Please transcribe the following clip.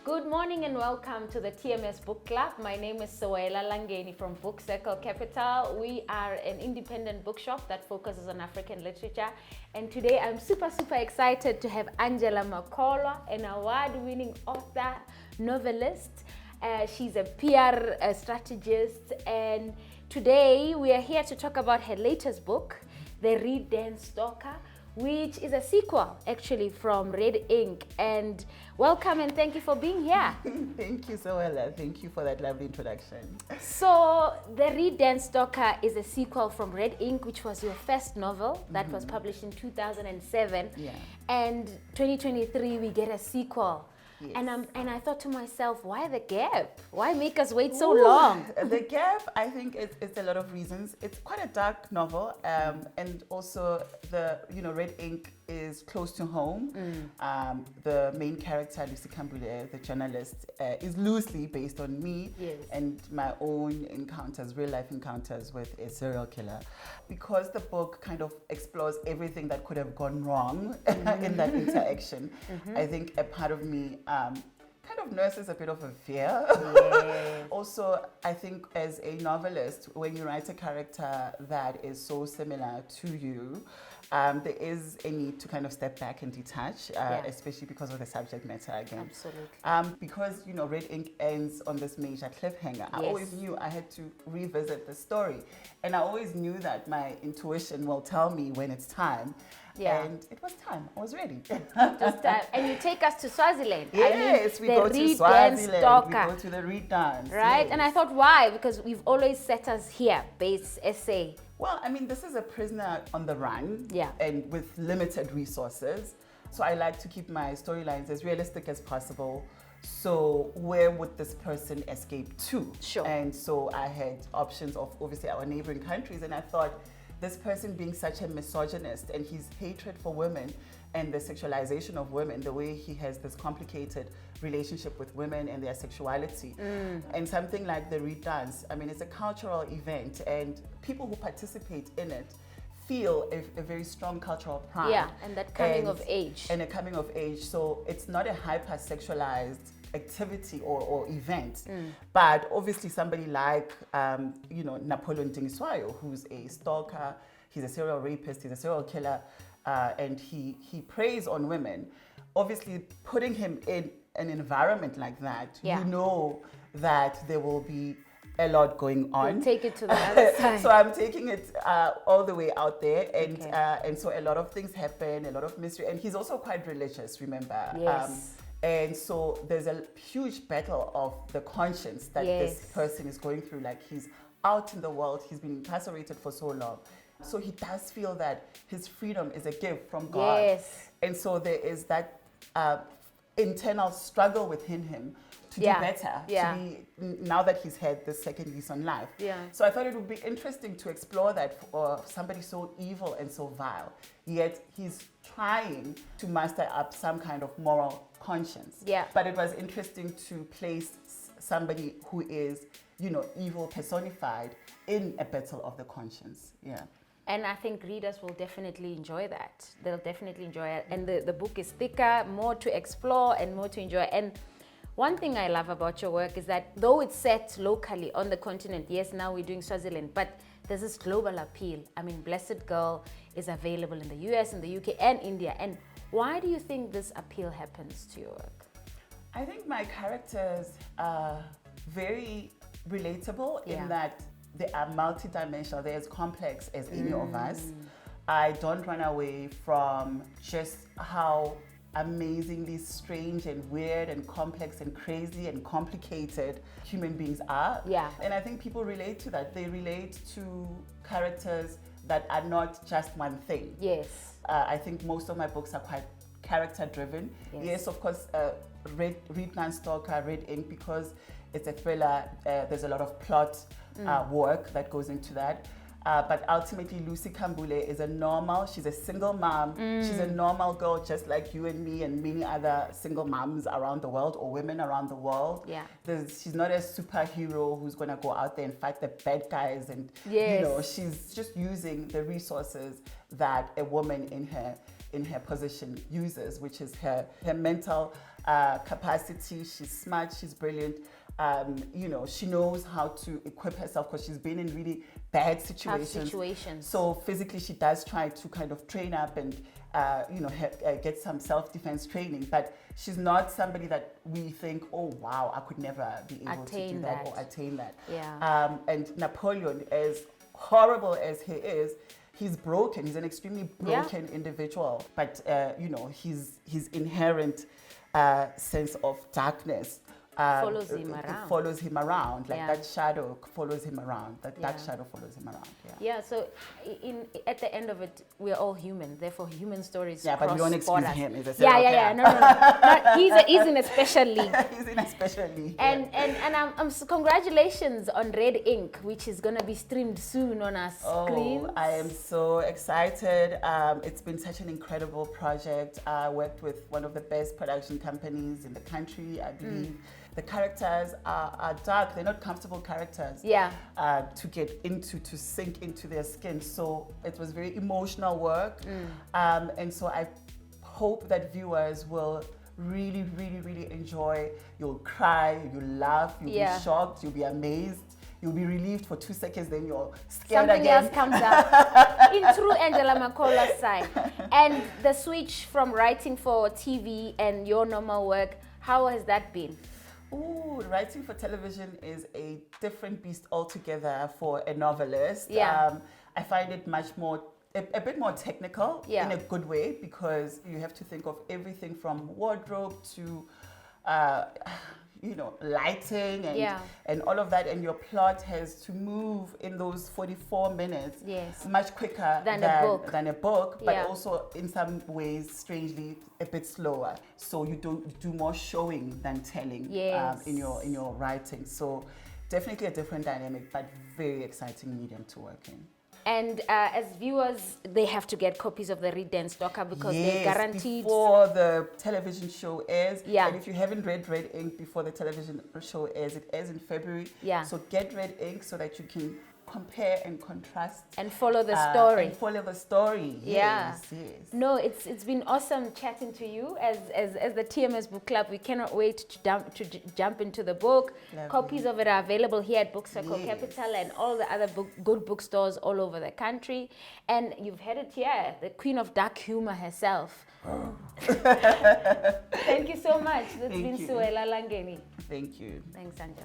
Good morning and welcome to the TMS Bookclub. My name is Sewela Langeni from Book Circle Capital. We are an independent bookshop that focuses on African literature. And today I'm super excited to have Angela Makholwa, an award-winning author, novelist. She's a PR strategist, and today we are here to talk about her latest book, The Reed Dance Stalker, which is a sequel actually from Red Ink. And welcome and thank you for being here. Thank you, Sewela. Thank you for that lovely introduction. So The Reed Dance Stalker is a sequel from Red Ink, which was your first novel that was published in 2007. Yeah. And 2023 we get a sequel. Yes. And I thought to myself, why the gap? Why make us wait so long? The gap, I think, it's a lot of reasons. It's quite a dark novel, and also Red Ink is close to home. The main character, Lucy Kambule, the journalist, is loosely based on me and my own encounters, real life encounters with a serial killer. Because the book kind of explores everything that could have gone wrong in that interaction, I think a part of me kind of nurses a bit of a fear. Yes. Also, I think as a novelist, when you write a character that is so similar to you, there is a need to kind of step back and detach, especially because of the subject matter again. Absolutely. Because, Red Ink ends on this major cliffhanger. I always knew I had to revisit the story. And I always knew that my intuition will tell me when it's time. Yeah. And it was time. I was ready. And you take us to Swaziland. Yes, we go to Swaziland. We go to the Reed Dance. Right? Yes. And I thought, why? Because we've always set us here, base SA. Well, I mean, this is a prisoner on the run and with limited resources. So I like to keep my storylines as realistic as possible. So where would this person escape to? Sure. And so I had options of obviously our neighboring countries, and I thought this person being such a misogynist and his hatred for women and the sexualization of women, the way he has this complicated relationship with women and their sexuality. And something like the Reed Dance, I mean, it's a cultural event and people who participate in it feel a very strong cultural pride. Yeah, and that coming of age. And a coming of age. So it's not a hyper-sexualized activity or event. But obviously somebody like, Napoleon Dingiswayo, who's a stalker, he's a serial rapist, he's a serial killer, and he preys on women. Obviously putting him in an environment like that, you know that there will be a lot going on. We'll take it to the other side. So I'm taking it all the way out there, and so a lot of things happen, a lot of mystery, and he's also quite religious, remember? Yes. And so there's a huge battle of the conscience that this person is going through. Like, he's out in the world, he's been incarcerated for so long. So he does feel that his freedom is a gift from God. Yes. And so there is that internal struggle within him to do better, to be, now that he's had the second lease on life. So I thought it would be interesting to explore that for somebody so evil and so vile, yet he's trying to muster up some kind of moral conscience. But it was interesting to place somebody who is, evil personified in a battle of the conscience. And I think readers will definitely enjoy that. They'll definitely enjoy it. And the book is thicker, more to explore and more to enjoy. And one thing I love about your work is that though it's set locally on the continent, yes, now we're doing Swaziland, but there's this global appeal. I mean, Blessed Girl is available in the US, in the UK, and India. And why do you think this appeal happens to your work? I think my characters are very relatable in that they are multidimensional. They're as complex as any of us. I don't run away from just how amazingly strange and weird and complex and crazy and complicated human beings are. And I think people relate to that. They relate to characters that are not just one thing. I think most of my books are quite character driven. Yes, of course, Reed Dance Stalker, Red Ink, because it's a thriller, there's a lot of plot work that goes into that. But ultimately, Lucy Kambule is she's a single mom. She's a normal girl just like you and me and many other single moms around the world or women around the world. She's not a superhero who's going to go out there and fight the bad guys. And, she's just using the resources that a woman in her position uses, which is her mental capacity. She's smart, she's brilliant. You know, she knows how to equip herself because she's been in really bad situations. So physically, she does try to kind of train up and, you know, get some self-defense training. But she's not somebody that we think, oh, wow, I could never be able to do that or attain that. Yeah. And Napoleon, as horrible as he is, he's broken. He's an extremely broken individual. But, you know, his inherent sense of darkness follows him around. Like that shadow follows him around. That dark shadow follows him around. Yeah. So at the end of it, we're all human. Therefore, human stories. Yeah, but you don't excuse him. He's a No. He's in a special league. He's in a special league. And congratulations on Red Ink, which is gonna be streamed soon on our screens. I am so excited. It's been such an incredible project. I worked with one of the best production companies in the country, I believe. The characters are dark. They're not comfortable characters to get into, to sink into their skin. So it was very emotional work. And so I hope that viewers will really, really, really enjoy. You'll cry, you'll laugh, you'll be shocked, you'll be amazed. You'll be relieved for 2 seconds, then you're scared again. Something else comes up. In true Angela Makholwa side. And the switch from writing for TV and your normal work, how has that been? Ooh, writing for television is a different beast altogether for a novelist. I find it much more, a bit more technical in a good way, because you have to think of everything from wardrobe to, you know, lighting and all of that, and your plot has to move in those 44 minutes much quicker than a book, but also in some ways, strangely, a bit slower. So you do more showing than telling in your writing. So definitely a different dynamic, but very exciting medium to work in. And as viewers, they have to get copies of the Reed Dance Stalker because they're guaranteed before the television show airs. And if you haven't read Red Ink before the television show airs, it airs in February. So get Red Ink so that you can compare and contrast and follow the story. Yes. No, it's been awesome chatting to you as the TMS Book Club. We cannot wait to jump into the book. Lovely. Copies of it are available here at Book Circle Capital and all the other good bookstores all over the country. And you've had it here, the queen of dark humor herself. Thank you so much. That's been Sewela Langeni. Thank you. Thanks, Angela.